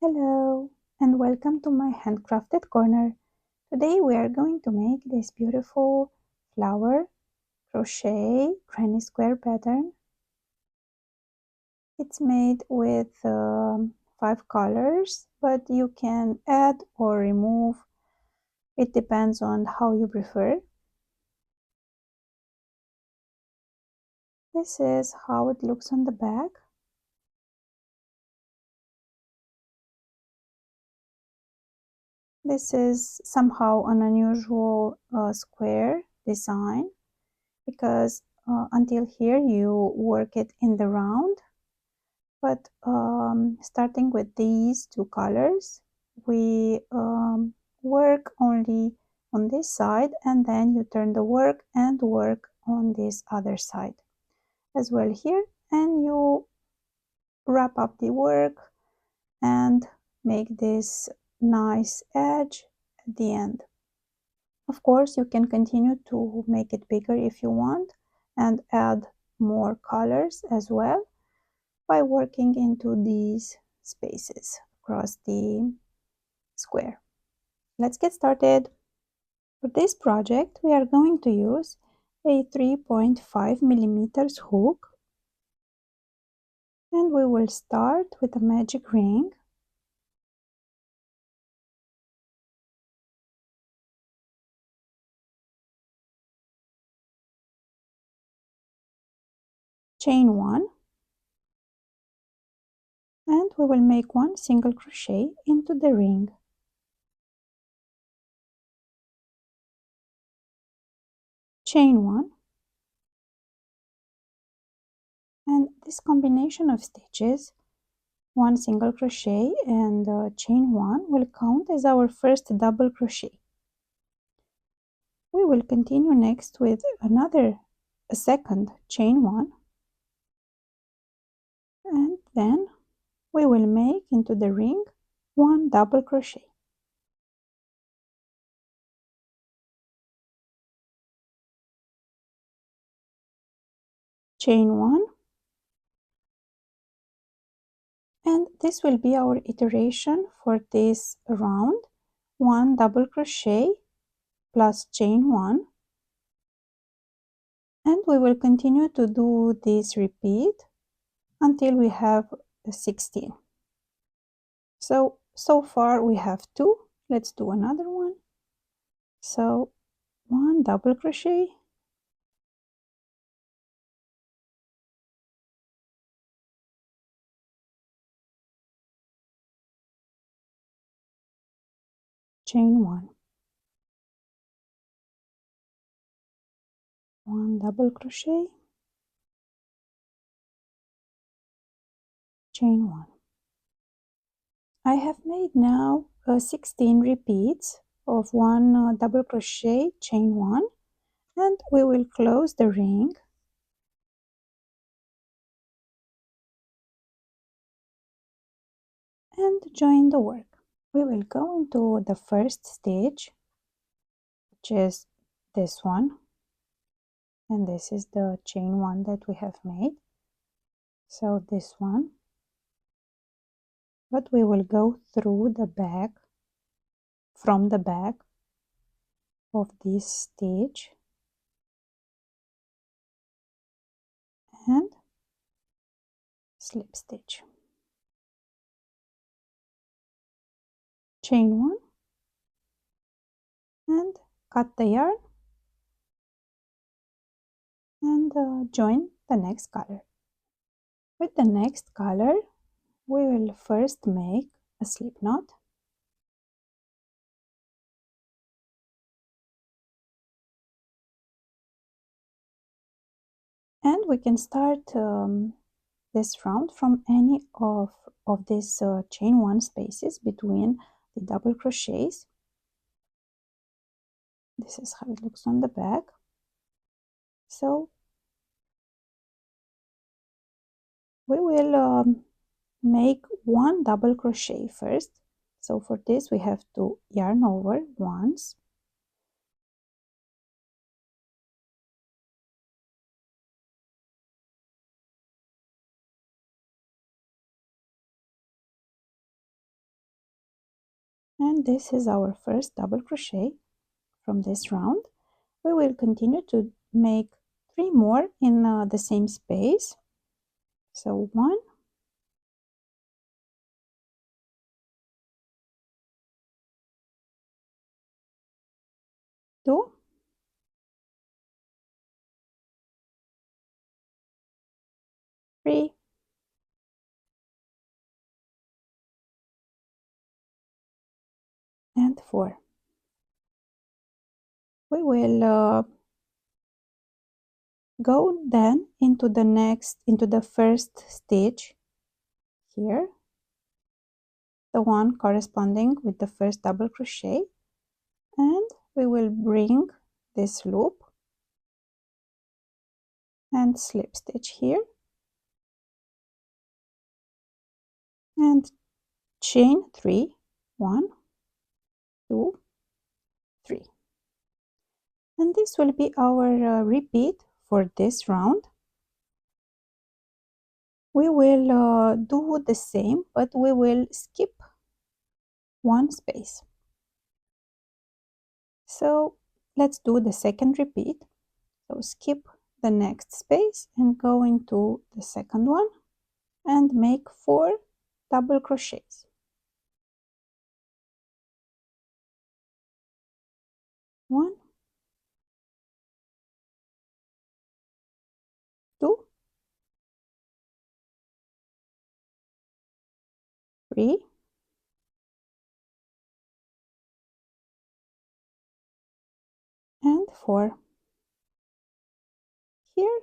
Hello and welcome to my handcrafted corner. Today we are going to make this beautiful flower crochet granny square pattern. It's made with 5 colors, but you can add or remove. It depends on how you prefer. This is how it looks on the back. This is somehow an unusual square design because until here you work it in the round, but starting with these 2 colors we work only on this side, and then you turn the work and work on this other side as well here, and you wrap up the work and make this nice edge at the end. Of course, you can continue to make it bigger if you want and add more colors as well by working into these spaces across the square. Let's get started. For this project, we are going to use a 3.5 millimeters hook, and we will start with a magic ring. Chain 1, and we will make 1 single crochet into the ring. Chain 1, and this combination of stitches, 1 single crochet and chain 1, will count as our first double crochet. We will continue next with a second chain 1, and then we will make into the ring 1 double crochet. Chain 1, and this will be our iteration for this round. 1 double crochet plus chain 1, and we will continue to do this repeat until we have 16. So far we have 2. Let's do another one. So 1 double crochet, chain 1, 1 double crochet, chain 1. I have made now 16 repeats of 1 double crochet, chain 1, and we will close the ring and join the work. We will go into the first stitch, which is this one, and this is the chain 1 that we have made. So this one, but we will go through the back, from the back of this stitch, and slip stitch, chain 1, and cut the yarn and join the next color. With the next color we will first make a slip knot, and we can start this round from any of these chain 1 spaces between the double crochets. This is how it looks on the back. So we will make 1 double crochet first. So for this we have to yarn over once, And this is our first double crochet from this round. We will continue to make 3 more in the same space. So 1, 2, 3, and 4. We will go then into the first stitch here, the one corresponding with the first double crochet, and we will bring this loop and slip stitch here and chain 3, 1, 2, 3. And this will be our repeat for this round. We will do the same, but we will skip one space. So let's do the second repeat. So skip the next space and go into the second one and make 4 double crochets. 1, 2, 3, and 4. Here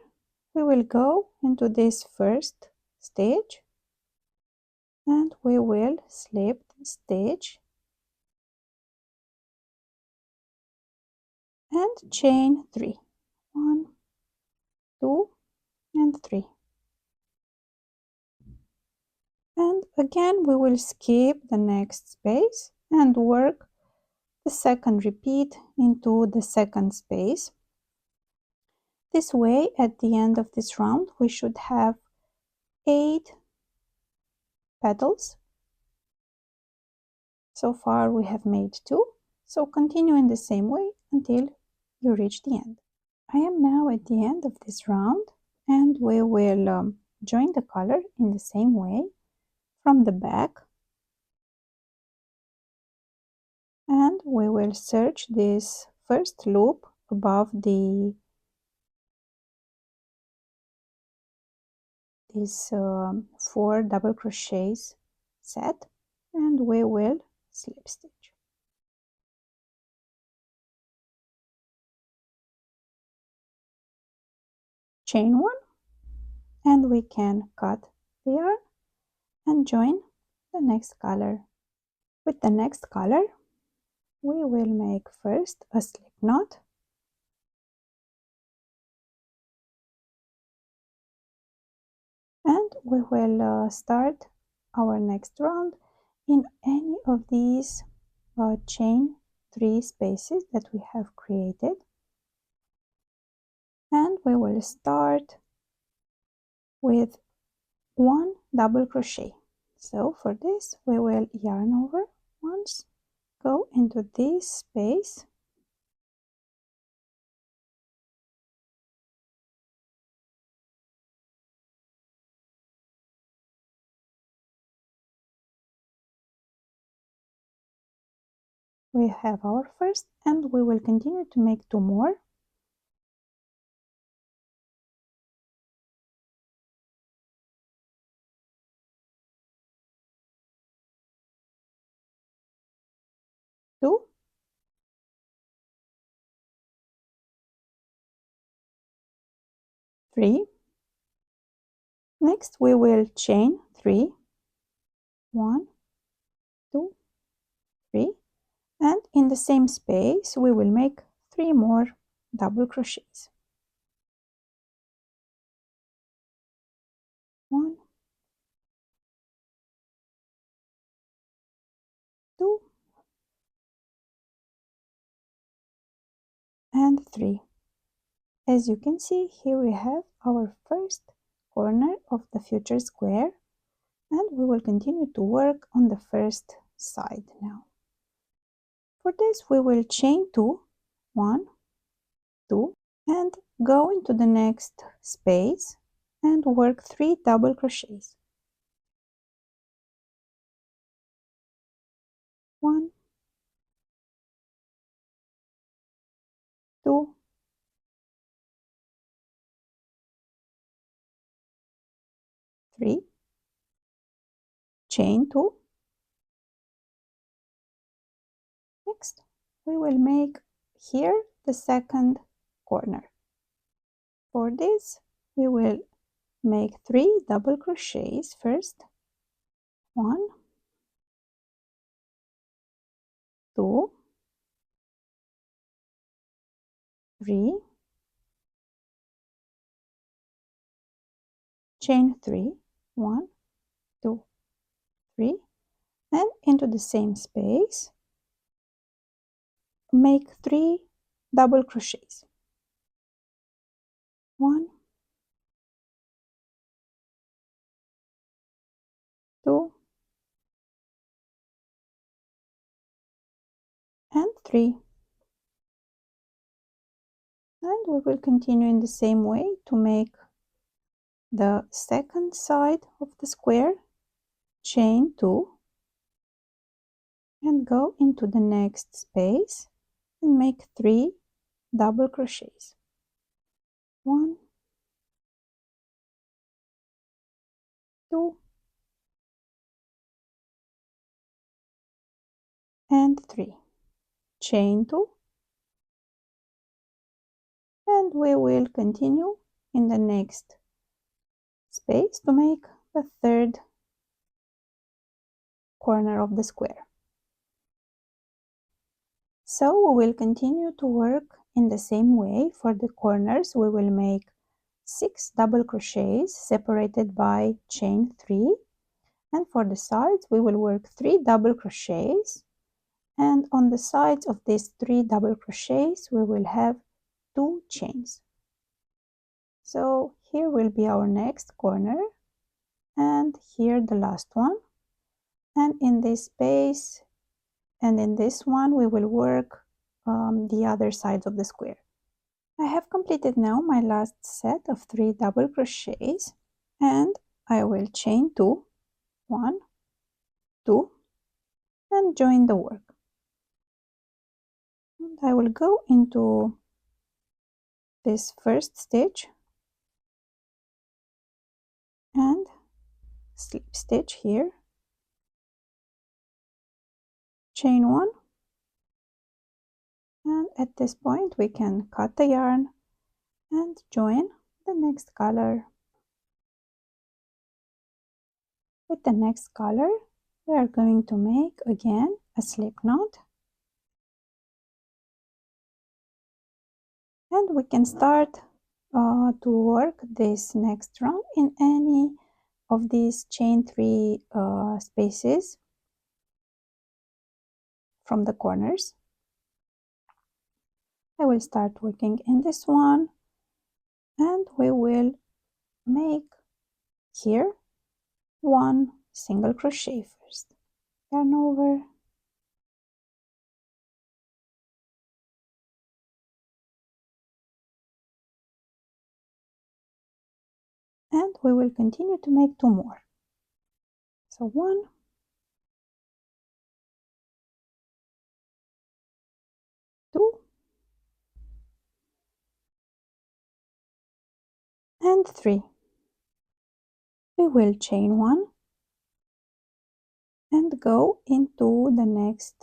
we will go into this first stage and we will slip the stitch and chain 3, 1, 2, and 3. And again we will skip the next space and work the second repeat into the second space. This way, at the end of this round, we should have 8 petals. So far we have made 2, so continue in the same way until you reach the end. I am now at the end of this round and we will join the color in the same way from the back, and we will search this first loop above these 4 double crochets set, and we will slip stitch. Chain 1, and we can cut the yarn and join the next color. With the next color, we will make first a slip knot, and we will start our next round in any of these chain 3 spaces that we have created, and we will start with 1 double crochet. So for this we will yarn over once, go into this space, we have our first, and we will continue to make 2 more. Two, three. Next we will chain 3, 1, 2, 3, and in the same space we will make 3 more double crochets. 1, 2, and 3. As you can see, here we have our first corner of the future square, and we will continue to work on the first side now. For this we will chain 2, 1, 2, and go into the next space and work 3 double crochets. 1, 2, 3, chain 2. Next we will make here the second corner. For this we will make 3 double crochets first. 1, 2, 3, chain 3, 1, 2, 3, and into the same space make 3 double crochets. 1, 2, and 3. And we will continue in the same way to make the second side of the square. Chain 2 and go into the next space and make 3 double crochets. 1, 2, and 3. Chain 2, and we will continue in the next space to make the third corner of the square. So we will continue to work in the same way. For the corners we will make 6 double crochets separated by chain 3, and for the sides we will work 3 double crochets, and on the sides of these 3 double crochets we will have 2 chains. So here will be our next corner, and here the last one, and in this space and in this one we will work the other sides of the square. I have completed now my last set of 3 double crochets, and I will chain 2, 1, 2, and join the work. And I will go into this first stitch and slip stitch here, chain 1, and at this point we can cut the yarn and join the next color. With the next color we are going to make again a slip knot, and we can start to work this next round in any of these chain 3 spaces from the corners. I will start working in this one, and we will make here 1 single crochet first. Yarn over, and we will continue to make 2 more. So 1, 2, and 3. We will chain 1 and go into the next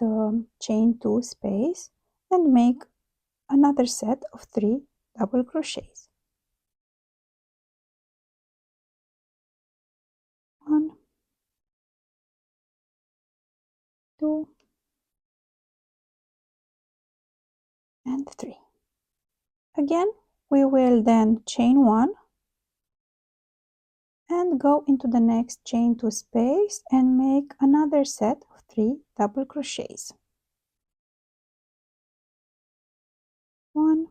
chain 2 space and make another set of 3 double crochets. 1, 2, and 3. Again we will then chain 1 and go into the next chain 2 space and make another set of 3 double crochets. 1,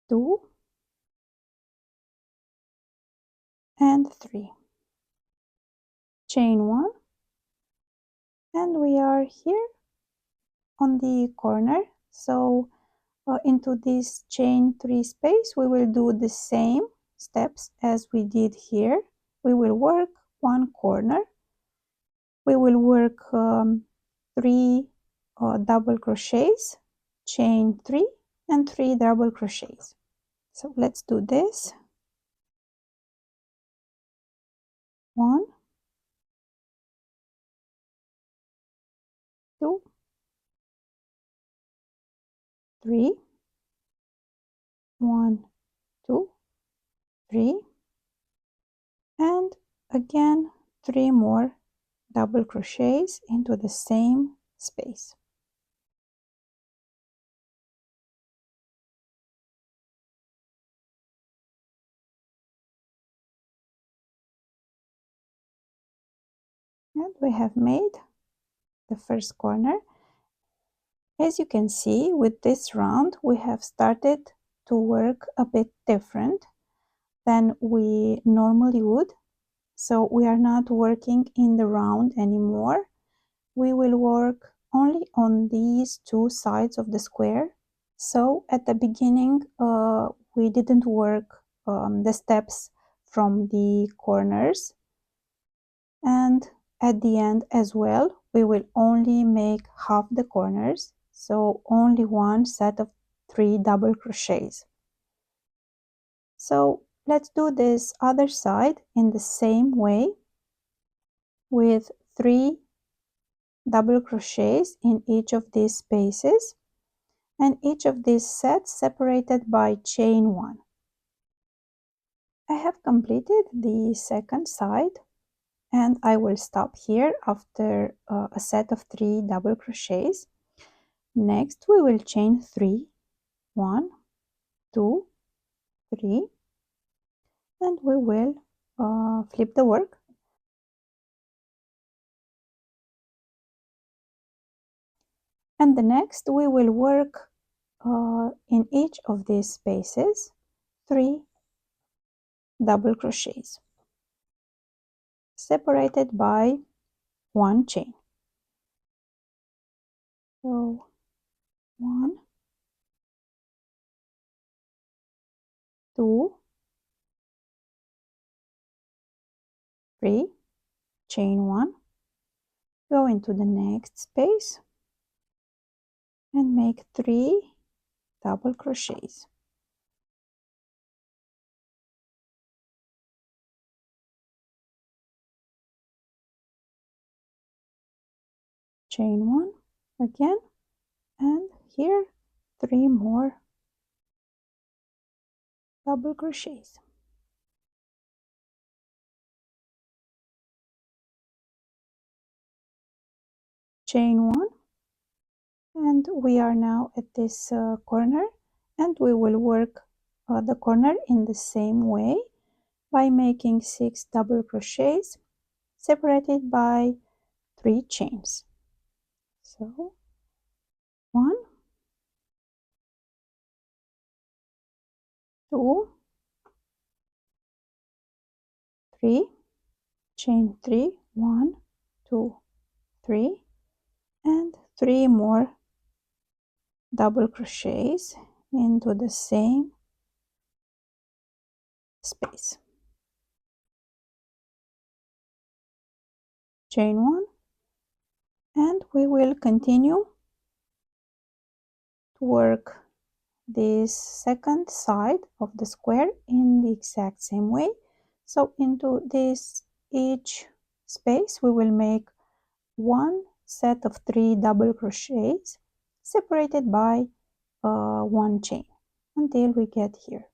2, and 3. Chain 1 And we are here on the corner. So into this chain 3 space we will do the same steps as we did here. We will work one corner, we will work 3 double crochets, chain 3 and 3 double crochets. So let's do this. 1, 2, 3, 1, 2, 3, and again 3 more double crochets into the same space. And we have made the first corner. As you can see, with this round we have started to work a bit different than we normally would. So we are not working in the round anymore. We will work only on these two sides of the square. So at the beginning we didn't work the steps from the corners, and at the end as well we will only make half the corners, so only one set of 3 double crochets. So let's do this other side in the same way with 3 double crochets in each of these spaces, and each of these sets separated by chain 1. I have completed the second side, and I will stop here after a set of 3 double crochets. Next we will chain 3, 1, 2, 3, and we will flip the work. And the next we will work in each of these spaces 3 double crochets separated by 1 chain. So 1, 2, 3, chain 1, go into the next space and make 3 double crochets. Chain 1 again, and here 3 more double crochets. Chain 1, and we are now at this corner, and we will work the corner in the same way by making 6 double crochets separated by 3 chains. So 1, 2, 3, chain 3, 1, 2, 3, and 3 more double crochets into the same space. Chain 1, and we will continue to work this second side of the square in the exact same way. So into this each space we will make 1 set of 3 double crochets separated by 1 chain until we get here.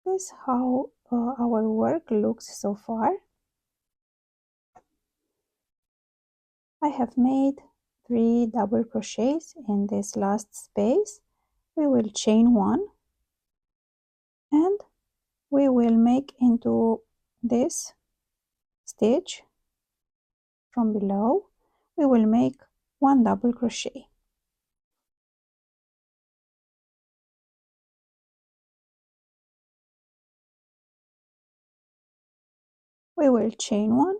This is how our work looks so far. I have made 3 double crochets in this last space. We will chain 1 and we will make into this stitch from below, we will make 1 double crochet. We will chain 1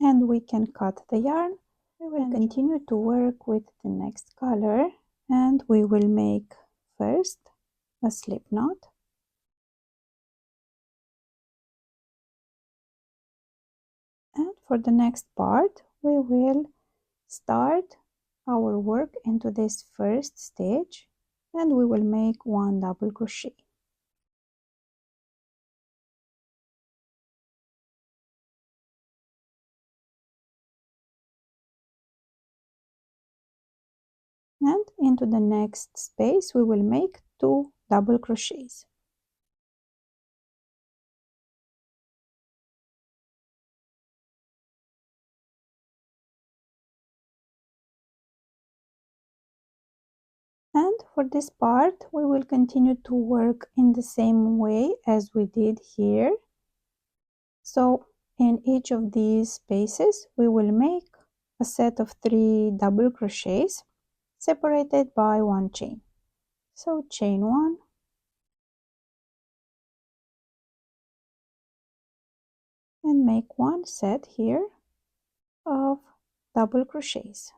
and we can cut the yarn We will continue to work with the next color, and we will make first a slip knot, and for the next part we will start our work into this first stage, and we will make one double crochet. And into the next space we will make 2 double crochets. And for this part we will continue to work in the same way as we did here. So in each of these spaces we will make a set of 3 double crochets separated by 1 chain. So chain 1, and make one set here of double crochets.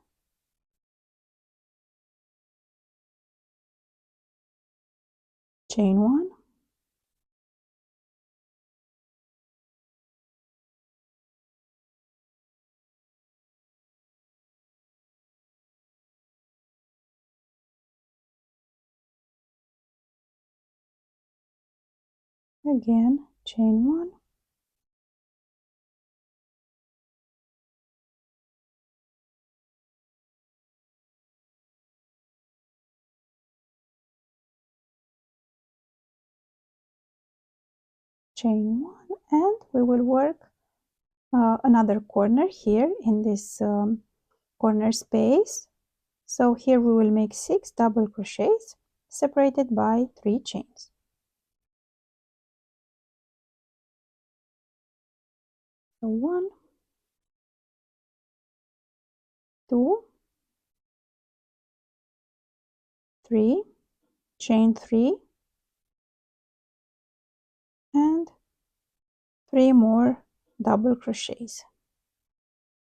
Chain 1, again chain 1, chain 1, and we will work another corner here in this corner space. So here we will make 6 double crochets separated by 3 chains. So 1, 2, 3, chain 3, and 3 more double crochets.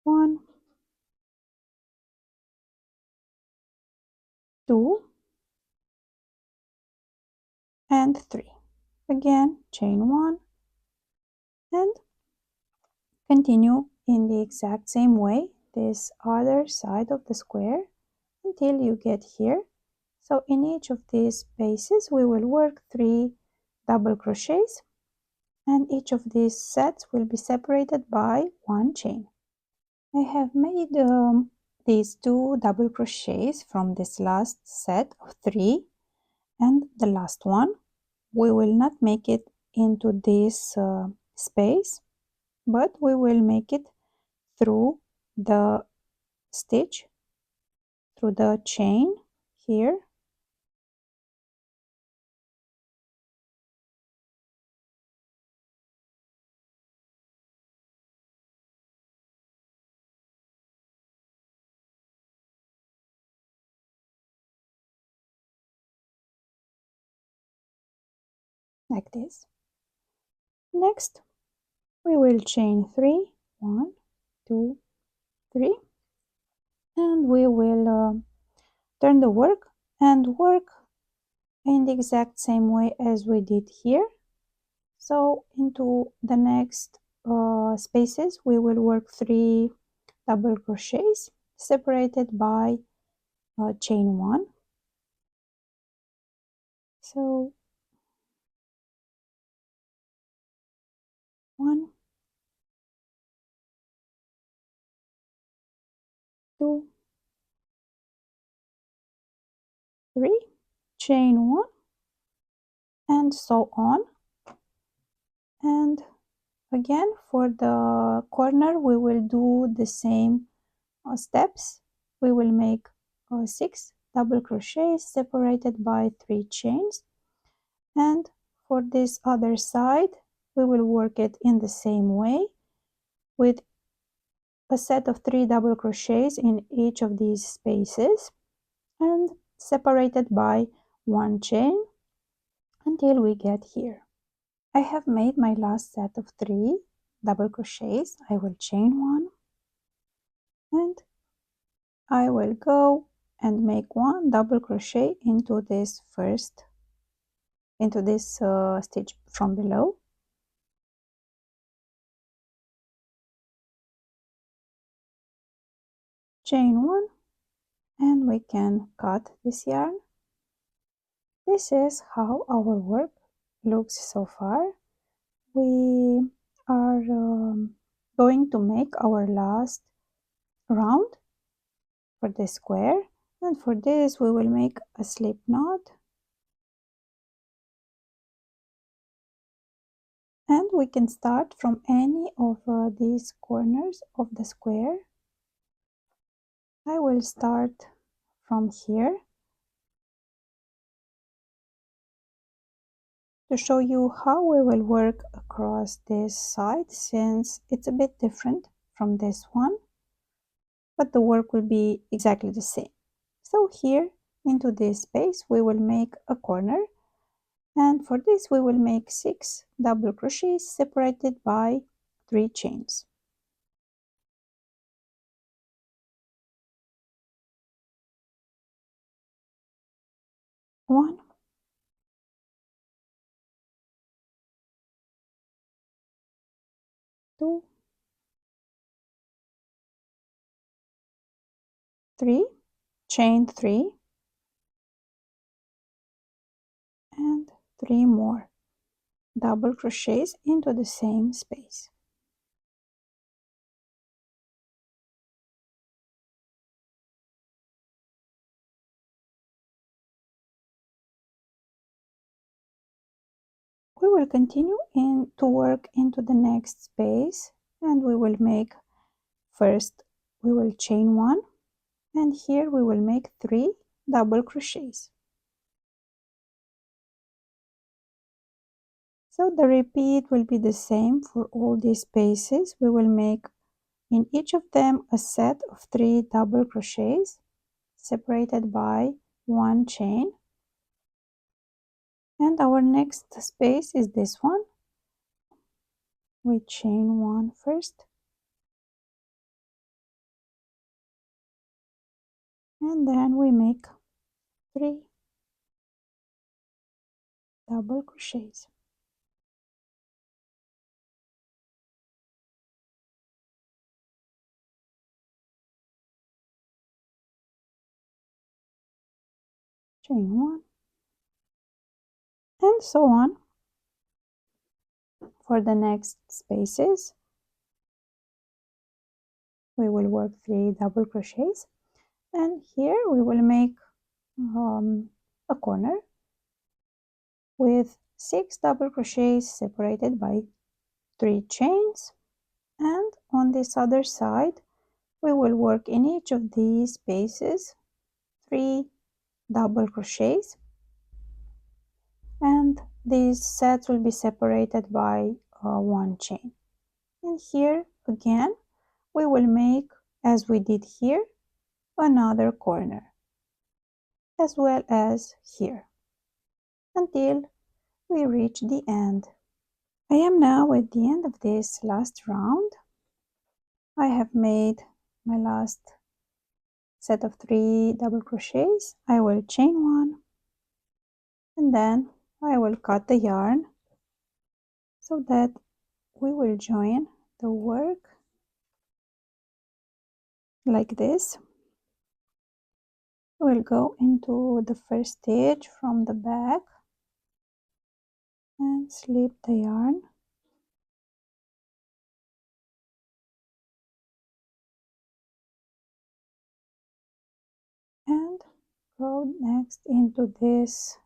1, 2, and 3. Again chain 1, and continue in the exact same way this other side of the square until you get here. So in each of these spaces we will work 3 double crochets, and each of these sets will be separated by 1 chain. I have made these 2 double crochets from this last set of 3, and the last one we will not make it into this space, but we will make it through the stitch, through the chain here, like this. Next we will chain 3, 1, 2, 3, and we will turn the work and work in the exact same way as we did here. So into the next spaces we will work 3 double crochets separated by chain 1. So 1, 2, 3, chain 1, and so on. And again for the corner we will do the same steps. We will make 6 double crochets separated by 3 chains, and for this other side we will work it in the same way with a set of 3 double crochets in each of these spaces and separated by 1 chain until we get here. I have made my last set of 3 double crochets. I will chain 1 and I will go and make one double crochet into this stitch from below. Chain one, and we can cut this yarn. This is how our work looks so far. We are going to make our last round for the square, and for this we will make a slip knot, and we can start from any of these corners of the square. I will start from here to show you how we will work across this side, since it's a bit different from this one, but the work will be exactly the same. So here into this space we will make a corner, and for this we will make 6 double crochets separated by 3 chains. 1, 2, 3, chain 3, and 3 more double crochets into the same space. We will continue to work into the next space, and we will make first we will chain 1, and here we will make 3 double crochets. So the repeat will be the same for all these spaces. We will make in each of them a set of 3 double crochets separated by 1 chain, and our next space is this one. We chain 1 first, and then we make 3 double crochets. Chain 1, and so on for the next spaces. We will work 3 double crochets, and here we will make a corner with 6 double crochets separated by 3 chains, and on this other side we will work in each of these spaces 3 double crochets, and these sets will be separated by 1 chain. And here again we will make, as we did here, another corner, as well as here, until we reach the end. I am now at the end of this last round. I have made my last set of 3 double crochets. I will chain 1, and then I will cut the yarn so that we will join the work like this. We'll go into the first stitch from the back and slip the yarn, and go next into this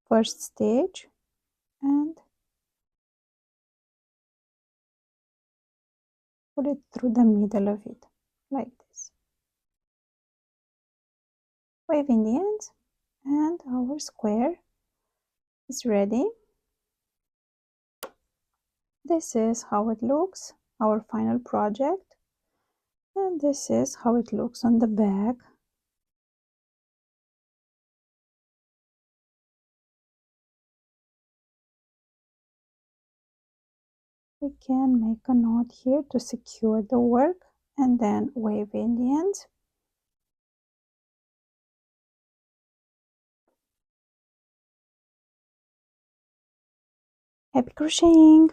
first stitch and put it through the middle of it like this, waving the ends, and our square is ready. This is how it looks, our final project, and this is how it looks on the back. We can make a knot here to secure the work, and then wave in the end. Happy crocheting!